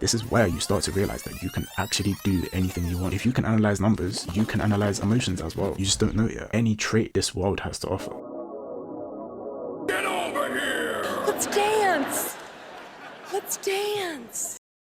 This is where you start to realize that you can actually do anything you want. If you can analyze numbers, you can analyze emotions as well. You just don't know it yet. Any trait this world has to offer. Get over here! Let's dance! Let's dance!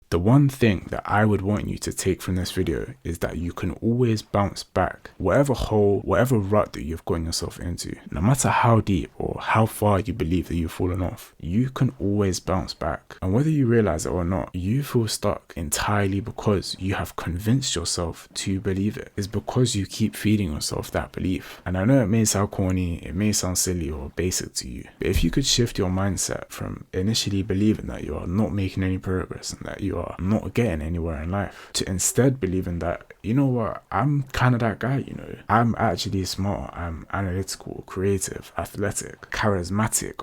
The one thing that I would want you to take from this video is that you can always bounce back. Whatever hole, whatever rut that you've gotten yourself into, no matter how deep or how far you believe that you've fallen off, you can always bounce back. And whether you realize it or not, you feel stuck entirely because you have convinced yourself to believe it. It's because you keep feeding yourself that belief. And I know it may sound corny, it may sound silly or basic to you, but if you could shift your mindset from initially believing that you are not making any progress and that you are not getting anywhere in life, to instead believing that, you know what, I'm kind of that guy, you know, I'm actually smart, I'm analytical, creative, athletic, charismatic,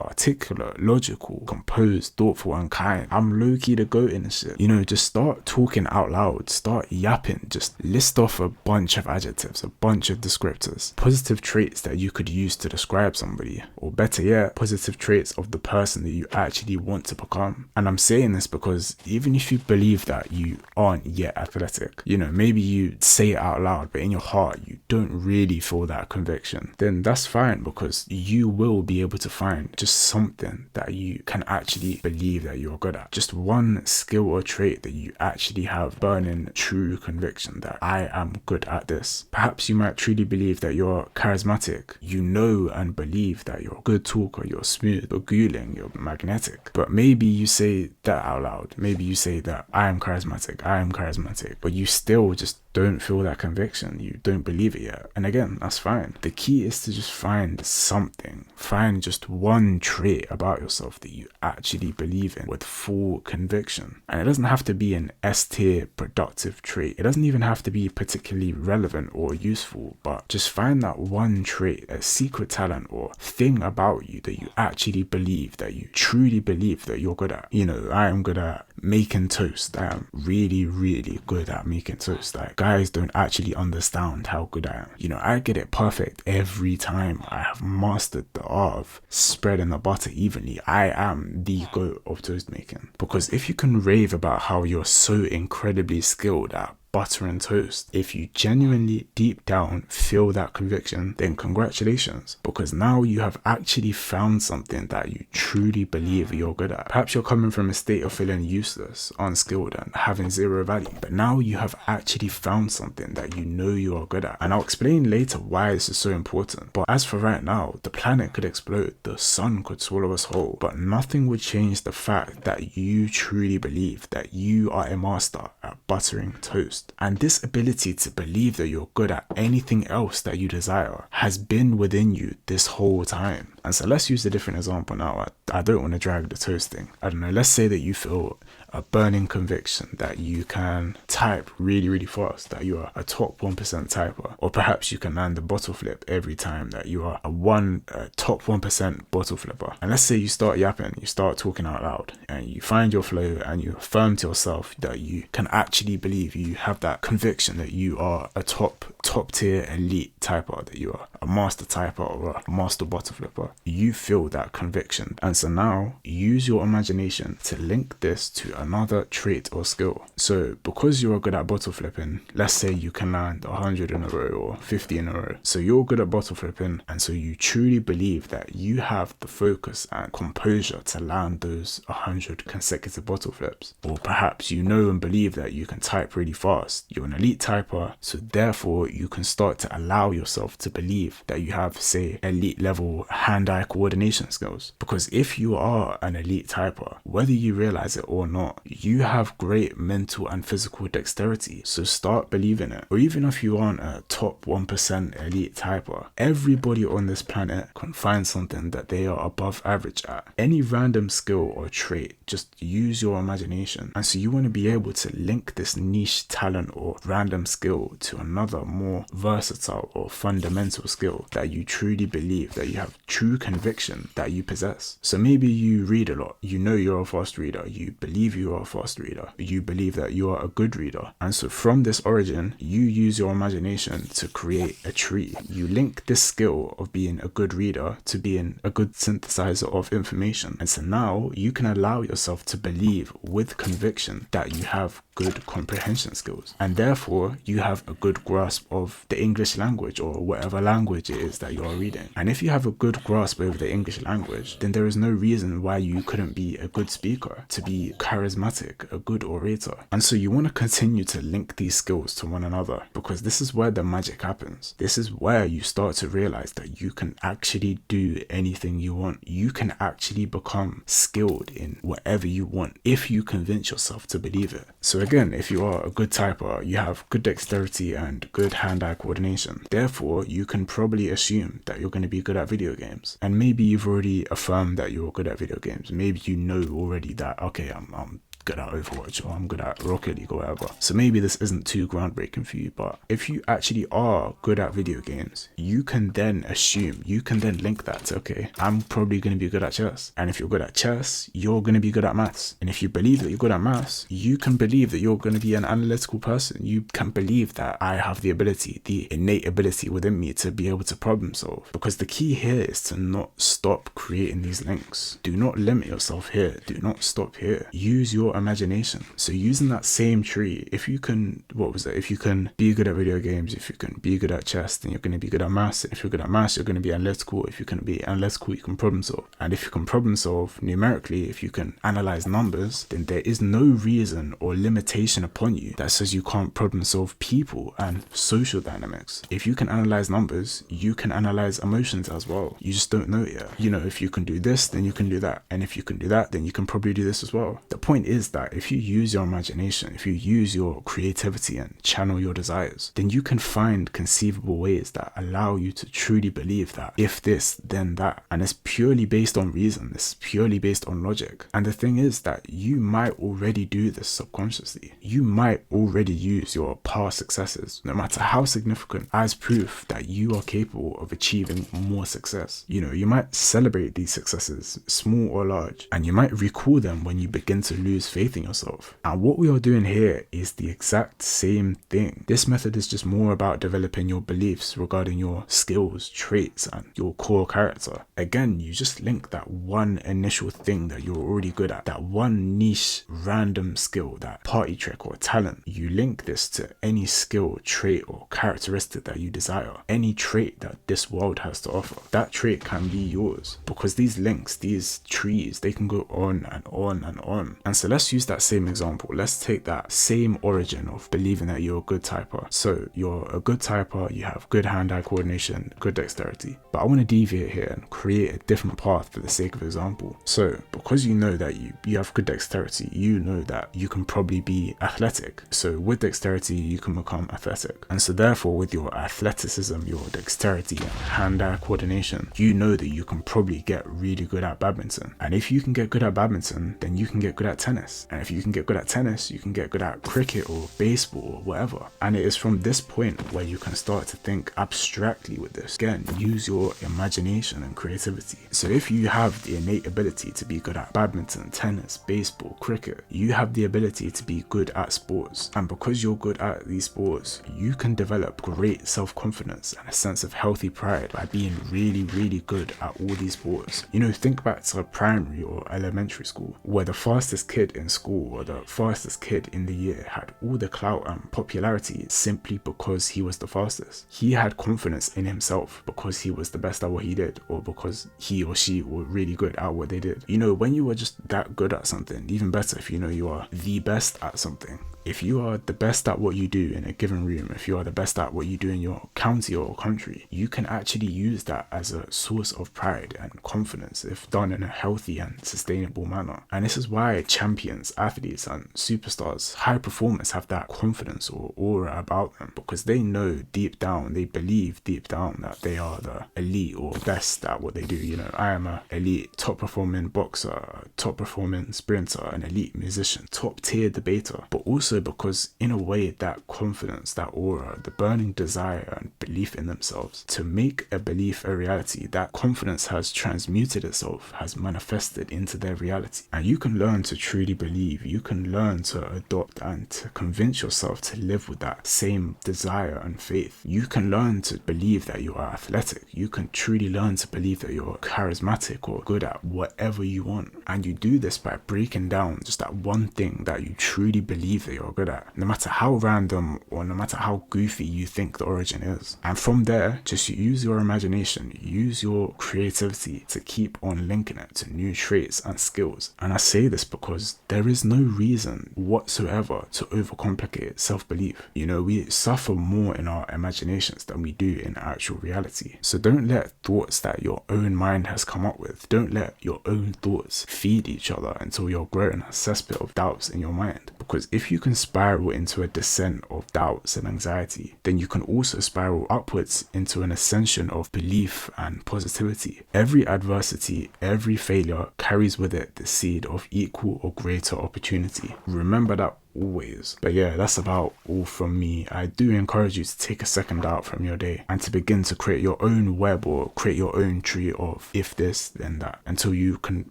articulate, logical, composed, thoughtful, and kind. I'm low-key the goat in this shit. You know, just start talking out loud, start yapping, just list off a bunch of adjectives, a bunch of descriptors, positive traits that you could use to describe somebody, or better yet, positive traits of the person that you actually want to become. And I'm saying this because even if you believe that you aren't yet athletic, you know, maybe you say it out loud, but in your heart, you don't really feel that conviction, then that's fine, because you will be able to find just something that you can actually believe that you're good at. Just one skill or trait that you actually have burning true conviction that I am good at this. Perhaps you might truly believe that you're charismatic. You know and believe that you're a good talker, you're smooth, you're guling, you're magnetic. But maybe you say that out loud. Maybe you say that I am charismatic, but you still just don't feel that conviction. You don't believe it yet. And again, that's fine. The key is to just find something. Find just one trait about yourself that you actually believe in with full conviction. And it doesn't have to be an S-tier productive trait. It doesn't even have to be particularly relevant or useful, but just find that one trait, a secret talent or thing about you that you actually believe, that you truly believe that you're good at. You know, I am good at making toast. I am really, really good at making toast. Like, guys don't actually understand how good I am. You know, I get it perfect every time. I have mastered the art of spreading the butter evenly. I am the goat of toast making. Because if you can rave about how you're so incredibly skilled at butter and toast, if you genuinely deep down feel that conviction, then congratulations, because now you have actually found something that you truly believe you're good at. Perhaps you're coming from a state of feeling useless, unskilled, and having zero value, but now you have actually found something that you know you are good at. And I'll explain later why this is so important. But as for right now, the planet could explode, the sun could swallow us whole, but nothing would change the fact that you truly believe that you are a master at buttering toast. And this ability to believe that you're good at anything else that you desire has been within you this whole time. And so let's use a different example now. I don't want to drag the toast thing. I don't know, let's say that you feel a burning conviction that you can type really, really fast, that you are a top 1% typer, or perhaps you can land a bottle flip every time, that you are a top 1% bottle flipper. And let's say you start yapping, you start talking out loud, and you find your flow and you affirm to yourself that you can actually believe, you have that conviction that you are a top tier elite typer, that you are a master typer or a master bottle flipper. You feel that conviction, and so now use your imagination to link this to another trait or skill. So because you are good at bottle flipping, let's say you can land 100 in a row or 50 in a row. So you're good at bottle flipping, and so you truly believe that you have the focus and composure to land those 100 consecutive bottle flips. Or perhaps you know and believe that you can type really fast. You're an elite typer, so therefore you can start to allow yourself to believe that you have, say, elite level hand-eye coordination skills. Because if you are an elite typer, whether you realize it or not, you have great mental and physical dexterity. So start believing it. Or even if you aren't a top 1% elite typer, everybody on this planet can find something that they are above average at. Any random skill or trait, just use your imagination. And so you want to be able to link this niche talent or random skill to another more versatile or fundamental skill that you truly believe that you have true true conviction that you possess. So maybe you read a lot, you know you're a fast reader, you believe you are a fast reader, you believe that you are a good reader. And so from this origin, you use your imagination to create a tree. You link this skill of being a good reader to being a good synthesizer of information. And so now you can allow yourself to believe with conviction that you have good comprehension skills, and therefore you have a good grasp of the English language or whatever language it is that you are reading. And if you have a good grasp over the English language, then there is no reason why you couldn't be a good speaker, to be charismatic, a good orator. And so you want to continue to link these skills to one another, because this is where the magic happens. This is where you start to realize that you can actually do anything you want. You can actually become skilled in whatever you want if you convince yourself to believe it. So again, if you are a good typer, you have good dexterity and good hand-eye coordination. Therefore, you can probably assume that you're going to be good at video games. And maybe you've already affirmed that you're good at video games. Maybe you know already that, okay, I'm good at Overwatch, or I'm good at Rocket League or whatever. So maybe this isn't too groundbreaking for you, but if you actually are good at video games, you can then assume, you can then link that to, okay, I'm probably going to be good at chess. And if you're good at chess, you're going to be good at maths. And if you believe that you're good at maths, you can believe that you're going to be an analytical person. You can believe that I have the ability, the innate ability within me to be able to problem solve. Because the key here is to not stop creating these links. Do not limit yourself here. Do not stop here. Use your imagination. So using that same tree, if you can, if you can be good at video games, if you can be good at chess, then you're going to be good at maths. And if you're good at maths, you're going to be analytical. If you can be analytical, you can problem solve. And if you can problem solve numerically, if you can analyze numbers, then there is no reason or limitation upon you that says you can't problem solve people and social dynamics. If you can analyze numbers, you can analyze emotions as well. You just don't know it yet. You know, if you can do this, then you can do that. And if you can do that, then you can probably do this as well. The point is that if you use your imagination, if you use your creativity and channel your desires, then you can find conceivable ways that allow you to truly believe that if this, then that. And it's purely based on reason. It's purely based on logic. And the thing is that you might already do this subconsciously. You might already use your past successes, no matter how significant, as proof that you are capable of achieving more success. You know, you might celebrate these successes, small or large, and you might recall them when you begin to lose faith in yourself. And what we are doing here is the exact same thing. This method is just more about developing your beliefs regarding your skills, traits, and your core character. Again, you just link that one initial thing that you're already good at, that one niche random skill, that party trick or talent. You link this to any skill, trait, or characteristic that you desire. Any trait that this world has to offer, that trait can be yours. Because these links, these trees, they can go on and on and on. And so let's use that same example. Let's take that same origin of believing that you're a good typer. So you're a good typer, you have good hand-eye coordination, good dexterity. But I want to deviate here and create a different path for the sake of example. So because you know that you have good dexterity, you know that you can probably be athletic. So with dexterity, you can become athletic. And so therefore, with your athleticism, your dexterity and hand-eye coordination, you know that you can probably get really good at badminton. And if you can get good at badminton, then you can get good at tennis. And if you can get good at tennis, you can get good at cricket or baseball or whatever. And it is from this point where you can start to think abstractly with this. Again, use your imagination and creativity. So if you have the innate ability to be good at badminton, tennis, baseball, cricket, you have the ability to be good at sports. And because you're good at these sports, you can develop great self-confidence and a sense of healthy pride by being really, really good at all these sports. You know, think back to primary or elementary school, where the fastest kid in school or the fastest kid in the year had all the clout and popularity simply because he was the fastest. He had confidence in himself because he was the best at what he did, or because he or she were really good at what they did. You know, when you are just that good at something, even better if you know you are the best at something. If you are the best at what you do in a given room, if you are the best at what you do in your county or country, you can actually use that as a source of pride and confidence if done in a healthy and sustainable manner. And this is why champions, athletes, and superstars, high performers have that confidence or aura about them, because they know deep down, they believe deep down that they are the elite or best at what they do. You know, I am an elite, top performing boxer, top performing sprinter, an elite musician, top tier debater, but also also because in a way that confidence, that aura, the burning desire and belief in themselves to make a belief a reality, that confidence has transmuted itself, has manifested into their reality. And you can learn to truly believe, you can learn to adopt and to convince yourself to live with that same desire and faith. You can learn to believe that you are athletic. You can truly learn to believe that you're charismatic or good at whatever you want. And you do this by breaking down just that one thing that you truly believe that you're good at, no matter how random or no matter how goofy you think the origin is. And from there, just use your imagination, use your creativity to keep on linking it to new traits and skills. And I say this because there is no reason whatsoever to overcomplicate self-belief. You know, we suffer more in our imaginations than we do in actual reality. So don't let thoughts that your own mind has come up with, don't let your own thoughts feed each other until you're growing a cesspit of doubts in your mind. Because if you can spiral into a descent of doubts and anxiety, then you can also spiral upwards into an ascension of belief and positivity. Every adversity, every failure carries with it the seed of equal or greater opportunity. Remember that always. But yeah, that's about all from me. I do encourage you to take a second out from your day and to begin to create your own web or create your own tree of if this then that, until you can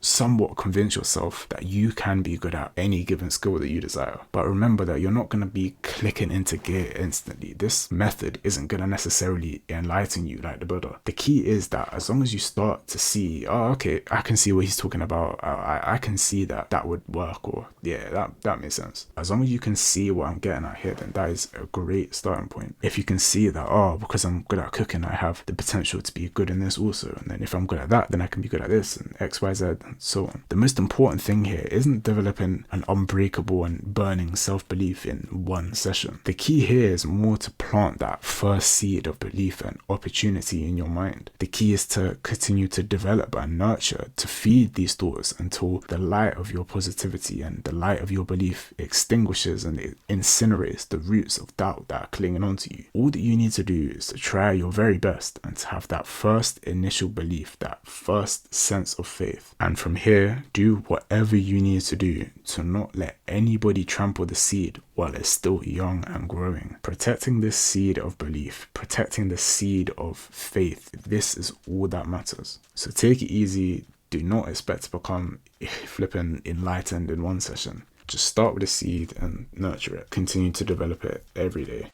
somewhat convince yourself that you can be good at any given skill that you desire. But remember that you're not going to be clicking into gear instantly. This method isn't going to necessarily enlighten you like the Buddha. The key is that as long as you start to see, oh okay, I can see what he's talking about, I can see that would work, or yeah, that makes sense. As long as you can see what I'm getting at here, then that is a great starting point. If you can see that, oh, because I'm good at cooking, I have the potential to be good in this also. And then if I'm good at that, then I can be good at this and X, Y, Z, and so on. The most important thing here isn't developing an unbreakable and burning self-belief in one session. The key here is more to plant that first seed of belief and opportunity in your mind. The key is to continue to develop and nurture, to feed these thoughts until the light of your positivity and the light of your belief extinguishes and it incinerates the roots of doubt that are clinging on to you. All that you need to do is to try your very best and to have that first initial belief, that first sense of faith. And from here, do whatever you need to do to not let anybody trample the seed while it's still young and growing. Protecting this seed of belief, protecting the seed of faith, this is all that matters. So take it easy. Do not expect to become flipping enlightened in one session. Just start with a seed and nurture it. Continue to develop it every day.